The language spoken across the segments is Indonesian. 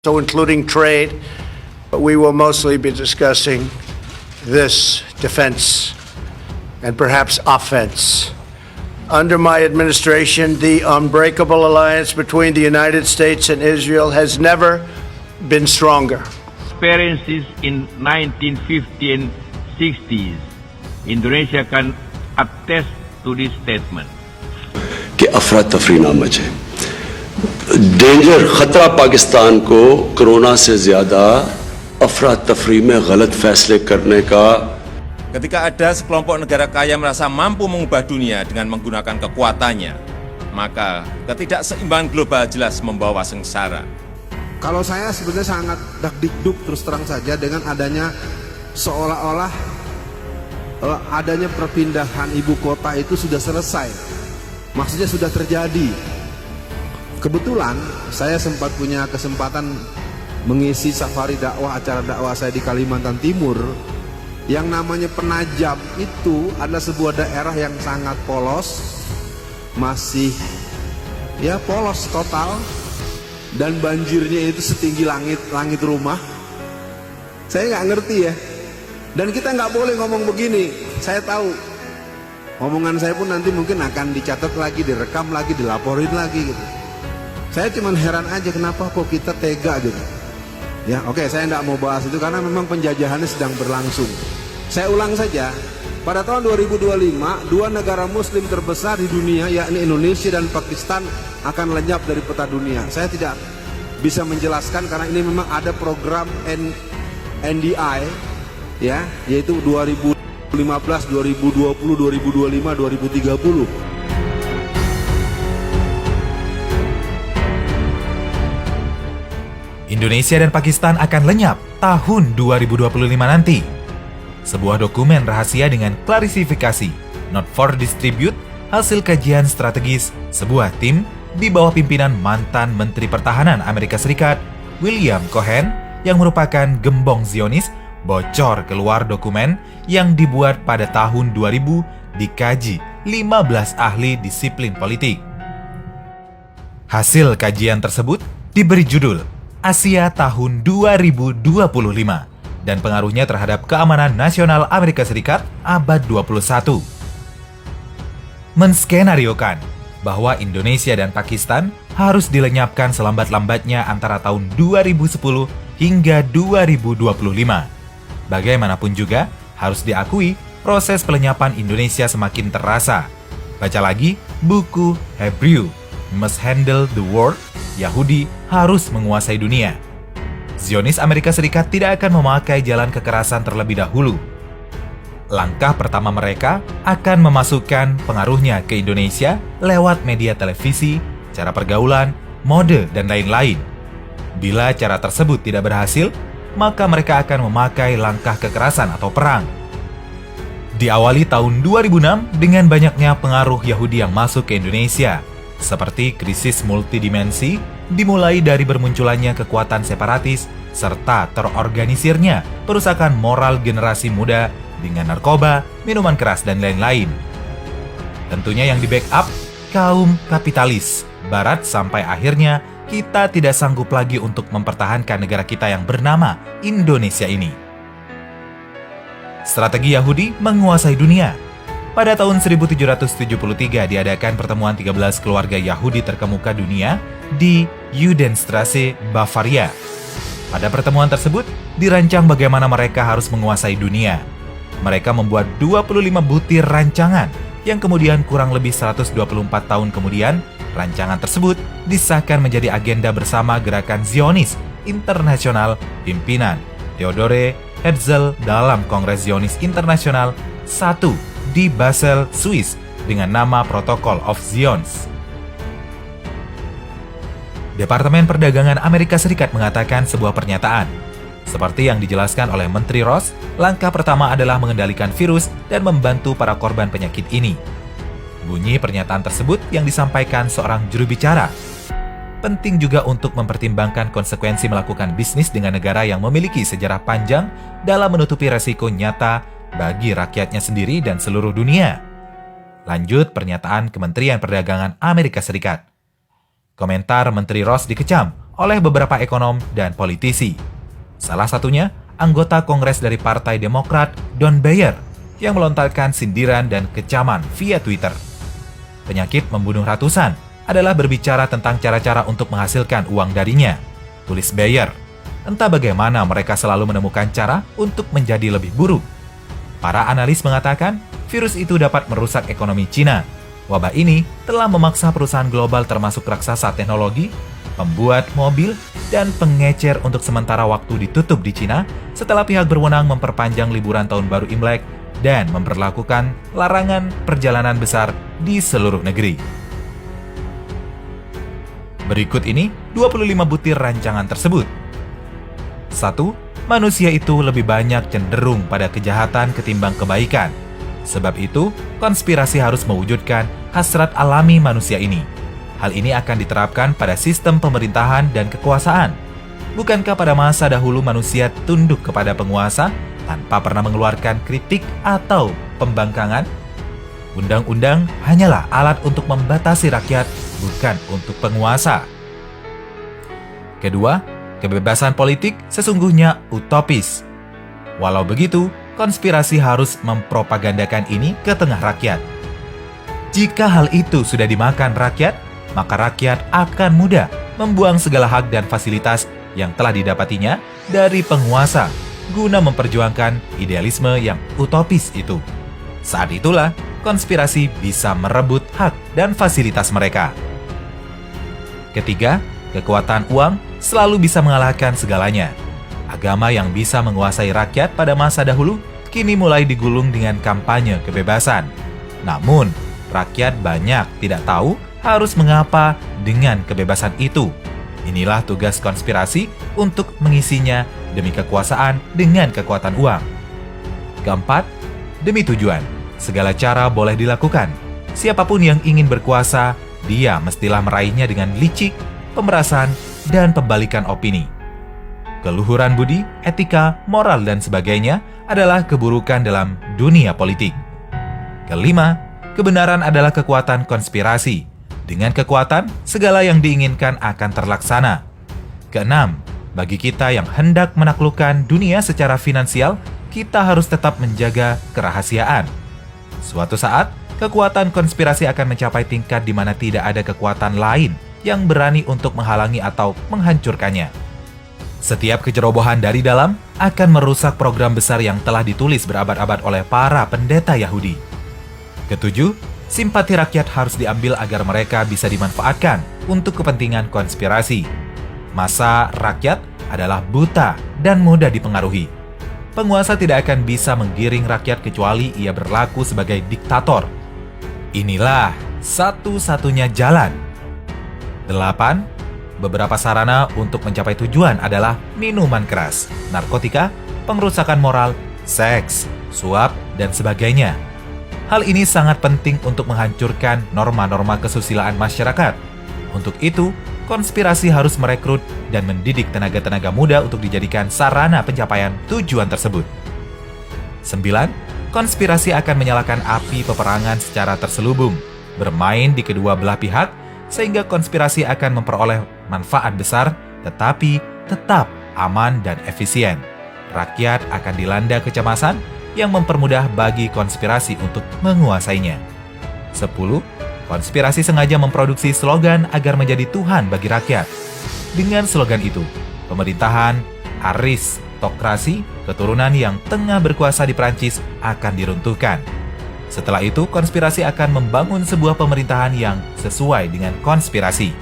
so including trade, but we will mostly be discussing this defense and perhaps offense. Under my administration, the unbreakable alliance between the United States and Israel has never been stronger. Experiences in 1950 and 60s, Indonesia can attest to this statement. कि अफरा तफरी ना मचे। डेंजर खतरा पाकिस्तान को कोरोना से ज्यादा अफरा तफरी में गलत फैसले करने का। Ketika ada sekelompok negara kaya merasa mampu mengubah dunia dengan menggunakan kekuatannya, maka ketidakseimbangan global jelas membawa sengsara. Kalau saya sebenarnya sangat dakdikduk terus terang saja dengan adanya seolah-olah adanya perpindahan ibu kota itu sudah selesai. Maksudnya sudah terjadi. Kebetulan saya sempat punya kesempatan mengisi safari dakwah, acara dakwah saya di Kalimantan Timur. Yang namanya Penajam itu adalah sebuah daerah yang sangat polos, masih ya polos total, dan banjirnya itu setinggi langit rumah. Saya nggak ngerti ya, dan kita nggak boleh ngomong begini. Saya tahu omongan saya pun nanti mungkin akan dicatat lagi, direkam lagi, dilaporin lagi gitu. Saya cuma heran aja kenapa kok kita tega gitu. Ya oke, saya nggak mau bahas itu karena memang penjajahannya sedang berlangsung. Saya ulang saja, pada tahun 2025, dua negara muslim terbesar di dunia yakni Indonesia dan Pakistan akan lenyap dari peta dunia. Saya tidak bisa menjelaskan karena ini memang ada program NDI ya, yaitu 2015, 2020, 2025, 2030. Indonesia dan Pakistan akan lenyap tahun 2025 nanti. Sebuah dokumen rahasia dengan klarifikasi, not for distribute, hasil kajian strategis sebuah tim di bawah pimpinan mantan Menteri Pertahanan Amerika Serikat, William Cohen, yang merupakan gembong Zionis, bocor keluar dokumen yang dibuat pada tahun 2000 dikaji 15 ahli disiplin politik. Hasil kajian tersebut diberi judul Asia tahun 2025 dan pengaruhnya terhadap keamanan nasional Amerika Serikat abad 21. Menskenariokan bahwa Indonesia dan Pakistan harus dilenyapkan selambat-lambatnya antara tahun 2010 hingga 2025. Bagaimanapun juga, harus diakui proses pelenyapan Indonesia semakin terasa. Baca lagi buku Hebrew, Must Handle the World, Yahudi harus menguasai dunia. Zionis Amerika Serikat tidak akan memakai jalan kekerasan terlebih dahulu. Langkah pertama mereka akan memasukkan pengaruhnya ke Indonesia lewat media televisi, cara pergaulan, mode, dan lain-lain. Bila cara tersebut tidak berhasil, maka mereka akan memakai langkah kekerasan atau perang. Diawali tahun 2006 dengan banyaknya pengaruh Yahudi yang masuk ke Indonesia, seperti krisis multidimensi, dimulai dari bermunculannya kekuatan separatis, serta terorganisirnya perusakan moral generasi muda dengan narkoba, minuman keras, dan lain-lain. Tentunya yang di-backup kaum kapitalis Barat sampai akhirnya kita tidak sanggup lagi untuk mempertahankan negara kita yang bernama Indonesia ini. Strategi Yahudi menguasai dunia. Pada tahun 1773 diadakan pertemuan 13 keluarga Yahudi terkemuka dunia di Judenstrasse, Bavaria. Pada pertemuan tersebut, dirancang bagaimana mereka harus menguasai dunia. Mereka membuat 25 butir rancangan, yang kemudian kurang lebih 124 tahun kemudian, rancangan tersebut disahkan menjadi agenda bersama Gerakan Zionis Internasional pimpinan Theodore Herzl dalam Kongres Zionis Internasional 1 di Basel, Swiss dengan nama Protocol of Zions. Departemen Perdagangan Amerika Serikat mengatakan sebuah pernyataan. Seperti yang dijelaskan oleh Menteri Ross, langkah pertama adalah mengendalikan virus dan membantu para korban penyakit ini. Bunyi pernyataan tersebut yang disampaikan seorang juru bicara. Penting juga untuk mempertimbangkan konsekuensi melakukan bisnis dengan negara yang memiliki sejarah panjang dalam menutupi resiko nyata bagi rakyatnya sendiri dan seluruh dunia. Lanjut pernyataan Kementerian Perdagangan Amerika Serikat. Komentar Menteri Ross dikecam oleh beberapa ekonom dan politisi. Salah satunya, anggota Kongres dari Partai Demokrat, Don Beyer, yang melontarkan sindiran dan kecaman via Twitter. Penyakit membunuh ratusan adalah berbicara tentang cara-cara untuk menghasilkan uang darinya, tulis Beyer. Entah bagaimana mereka selalu menemukan cara untuk menjadi lebih buruk. Para analis mengatakan virus itu dapat merusak ekonomi Cina. Wabah ini telah memaksa perusahaan global termasuk raksasa teknologi, pembuat mobil, dan pengecer untuk sementara waktu ditutup di Cina setelah pihak berwenang memperpanjang liburan Tahun Baru Imlek dan memberlakukan larangan perjalanan besar di seluruh negeri. Berikut ini 25 butir rancangan tersebut. 1. Manusia itu lebih banyak cenderung pada kejahatan ketimbang kebaikan. Sebab itu, konspirasi harus mewujudkan hasrat alami manusia ini. Hal ini akan diterapkan pada sistem pemerintahan dan kekuasaan. Bukankah pada masa dahulu manusia tunduk kepada penguasa tanpa pernah mengeluarkan kritik atau pembangkangan? Undang-undang hanyalah alat untuk membatasi rakyat, bukan untuk penguasa. Kedua, kebebasan politik sesungguhnya utopis. Walau begitu, konspirasi harus mempropagandakan ini ke tengah rakyat. Jika hal itu sudah dimakan rakyat, maka rakyat akan mudah membuang segala hak dan fasilitas yang telah didapatinya dari penguasa guna memperjuangkan idealisme yang utopis itu. Saat itulah konspirasi bisa merebut hak dan fasilitas mereka. Ketiga, kekuatan uang selalu bisa mengalahkan segalanya. Agama yang bisa menguasai rakyat pada masa dahulu kini mulai digulung dengan kampanye kebebasan. Namun, rakyat banyak tidak tahu harus mengapa dengan kebebasan itu. Inilah tugas konspirasi untuk mengisinya demi kekuasaan dengan kekuatan uang. Keempat, demi tujuan, segala cara boleh dilakukan. Siapapun yang ingin berkuasa, dia mestilah meraihnya dengan licik, pemerasan, dan pembalikan opini. Keluhuran budi, etika, moral, dan sebagainya adalah keburukan dalam dunia politik. Kelima, kebenaran adalah kekuatan konspirasi. Dengan kekuatan, segala yang diinginkan akan terlaksana. Keenam, bagi kita yang hendak menaklukkan dunia secara finansial, kita harus tetap menjaga kerahasiaan. Suatu saat, kekuatan konspirasi akan mencapai tingkat di mana tidak ada kekuatan lain yang berani untuk menghalangi atau menghancurkannya. Setiap kecerobohan dari dalam akan merusak program besar yang telah ditulis berabad-abad oleh para pendeta Yahudi. Ketujuh, simpati rakyat harus diambil agar mereka bisa dimanfaatkan untuk kepentingan konspirasi. Masa rakyat adalah buta dan mudah dipengaruhi. Penguasa tidak akan bisa menggiring rakyat kecuali ia berlaku sebagai diktator. Inilah satu-satunya jalan. 8. Beberapa sarana untuk mencapai tujuan adalah minuman keras, narkotika, pengrusakan moral, seks, suap, dan sebagainya. Hal ini sangat penting untuk menghancurkan norma-norma kesusilaan masyarakat. Untuk itu, konspirasi harus merekrut dan mendidik tenaga-tenaga muda untuk dijadikan sarana pencapaian tujuan tersebut. 9. Konspirasi akan menyalakan api peperangan secara terselubung, bermain di kedua belah pihak, sehingga konspirasi akan memperoleh manfaat besar, tetapi tetap aman dan efisien. Rakyat akan dilanda kecemasan yang mempermudah bagi konspirasi untuk menguasainya. 10. Konspirasi sengaja memproduksi slogan agar menjadi Tuhan bagi rakyat. Dengan slogan itu, pemerintahan aristokrasi keturunan yang tengah berkuasa di Prancis akan diruntuhkan. Setelah itu, konspirasi akan membangun sebuah pemerintahan yang sesuai dengan konspirasi.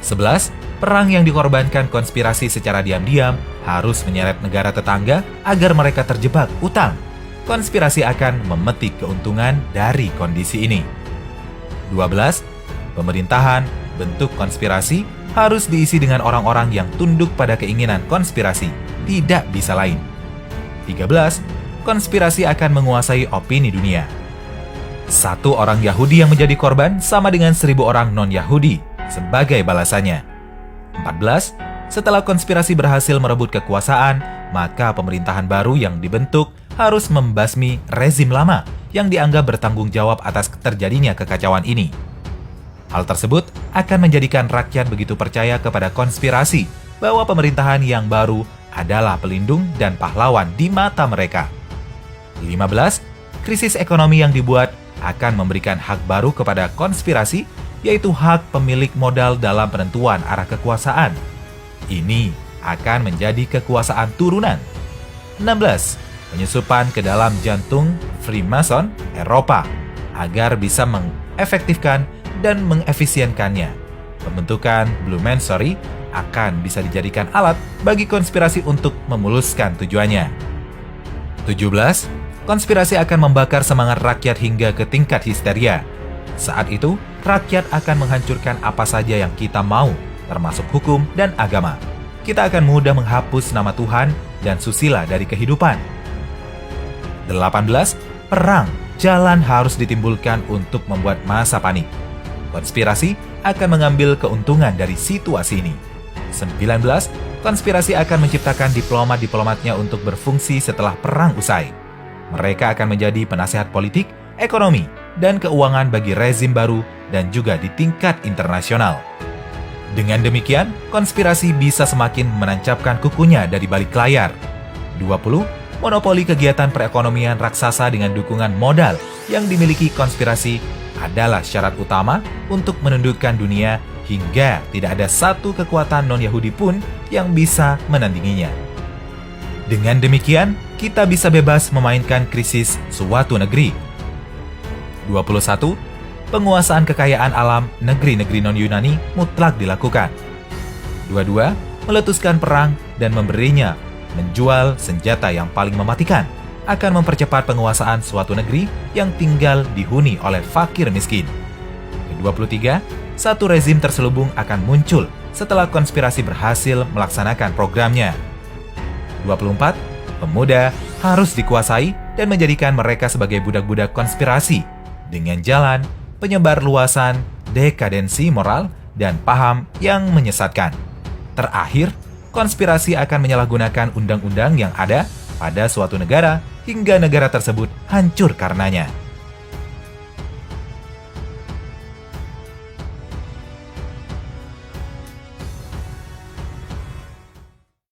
11. Perang yang dikorbankan konspirasi secara diam-diam harus menyeret negara tetangga agar mereka terjebak utang. Konspirasi akan memetik keuntungan dari kondisi ini. 12. Pemerintahan bentuk konspirasi harus diisi dengan orang-orang yang tunduk pada keinginan konspirasi, tidak bisa lain. 13. Konspirasi akan menguasai opini dunia. 1 orang Yahudi yang menjadi korban sama dengan 1.000 orang non-Yahudi sebagai balasannya. 14. Setelah konspirasi berhasil merebut kekuasaan, maka pemerintahan baru yang dibentuk harus membasmi rezim lama yang dianggap bertanggung jawab atas terjadinya kekacauan ini. Hal tersebut akan menjadikan rakyat begitu percaya kepada konspirasi bahwa pemerintahan yang baru adalah pelindung dan pahlawan di mata mereka. 15. Krisis ekonomi yang dibuat akan memberikan hak baru kepada konspirasi, yaitu hak pemilik modal dalam penentuan arah kekuasaan. Ini akan menjadi kekuasaan turunan. 16. Penyusupan ke dalam jantung Freemason Eropa agar bisa mengefektifkan dan mengefisienkannya. Pembentukan Blue Mansory akan bisa dijadikan alat bagi konspirasi untuk memuluskan tujuannya. 17. Konspirasi akan membakar semangat rakyat hingga ke tingkat histeria. Saat itu, rakyat akan menghancurkan apa saja yang kita mau, termasuk hukum dan agama. Kita akan mudah menghapus nama Tuhan dan susila dari kehidupan. 18. Perang, jalan harus ditimbulkan untuk membuat masa panik. Konspirasi akan mengambil keuntungan dari situasi ini. 19. Konspirasi akan menciptakan diplomat-diplomatnya untuk berfungsi setelah perang usai. Mereka akan menjadi penasehat politik, ekonomi, dan keuangan bagi rezim baru dan juga di tingkat internasional. Dengan demikian, konspirasi bisa semakin menancapkan kukunya dari balik layar. 20. Monopoli kegiatan perekonomian raksasa dengan dukungan modal yang dimiliki konspirasi adalah syarat utama untuk menundukkan dunia hingga tidak ada satu kekuatan non-Yahudi pun yang bisa menandinginya. Dengan demikian, kita bisa bebas memainkan krisis suatu negeri. 21. Penguasaan kekayaan alam negeri-negeri non-Yunani mutlak dilakukan. 22. Meletuskan perang dan memberinya menjual senjata yang paling mematikan akan mempercepat penguasaan suatu negeri yang tinggal dihuni oleh fakir miskin. 23. Satu rezim terselubung akan muncul setelah konspirasi berhasil melaksanakan programnya. 24. Pemuda harus dikuasai dan menjadikan mereka sebagai budak-budak konspirasi dengan jalan penyebar luasan, dekadensi moral, dan paham yang menyesatkan. Terakhir, konspirasi akan menyalahgunakan undang-undang yang ada pada suatu negara hingga negara tersebut hancur karenanya.